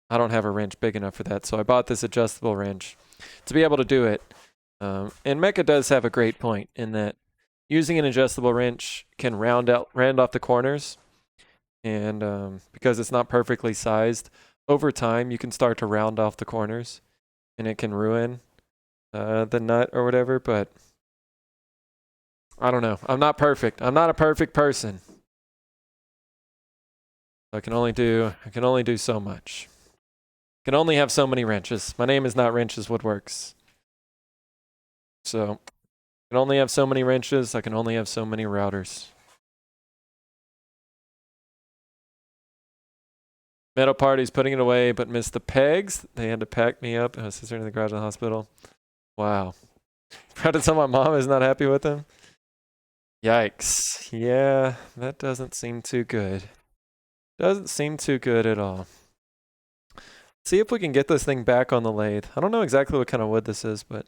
I don't have a wrench big enough for that, so I bought this adjustable wrench to be able to do it. And Mecha does have a great point in that using an adjustable wrench can round off the corners, and because it's not perfectly sized, over time you can start to round off the corners, and it can ruin the nut or whatever. But I don't know. I'm not perfect. I'm not a perfect person. I can only do so much. I can only have so many wrenches. My name is not Wrenches Woodworks. So I can only have so many wrenches. I can only have so many routers. Metal Party's putting it away, but missed the pegs. They had to pack me up. I was sister in the garage of the hospital. Wow. Proud to tell my mom is not happy with him. Yikes. Yeah, that doesn't seem too good. Doesn't seem too good at all. See if we can get this thing back on the lathe. I don't know exactly what kind of wood this is, but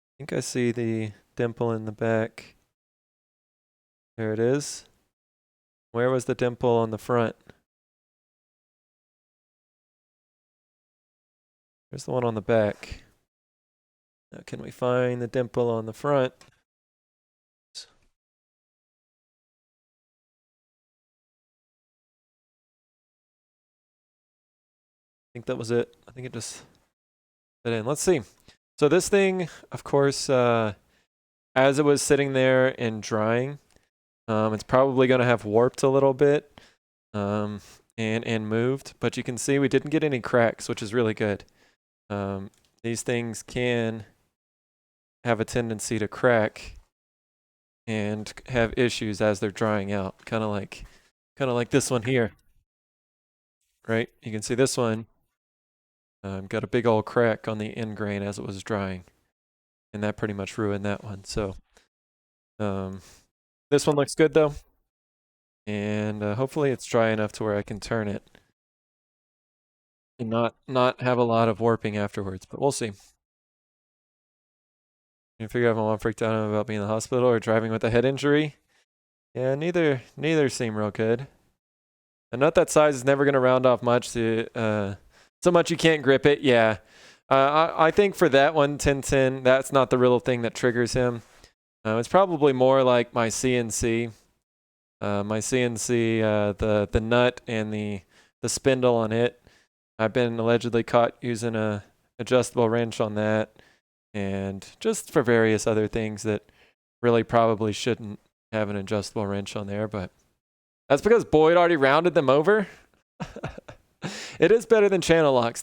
I think I see the dimple in the back. There it is. Where was the dimple on the front? There's the one on the back. Now can we find the dimple on the front? I think that was it. I think it just fit in. Let's see. So this thing, of course, as it was sitting there and drying, it's probably going to have warped a little bit and moved. But you can see we didn't get any cracks, which is really good. These things can have a tendency to crack and have issues as they're drying out, kind of like this one here, right? You can see this one got a big old crack on the end grain as it was drying, and that pretty much ruined that one. So this one looks good though, and hopefully it's dry enough to where I can turn it and not have a lot of warping afterwards, but we'll see. You figure out if my mom freaked out about being in the hospital or driving with a head injury. Yeah, neither seem real good. A nut that size is never going to round off much. So much you can't grip it. Yeah. I think for that one, 1010, that's not the real thing that triggers him. It's probably more like my CNC. The nut and the spindle on it. I've been allegedly caught using a adjustable wrench on that, and just for various other things that really probably shouldn't have an adjustable wrench on there, but that's because Boyd already rounded them over. It is better than channel locks.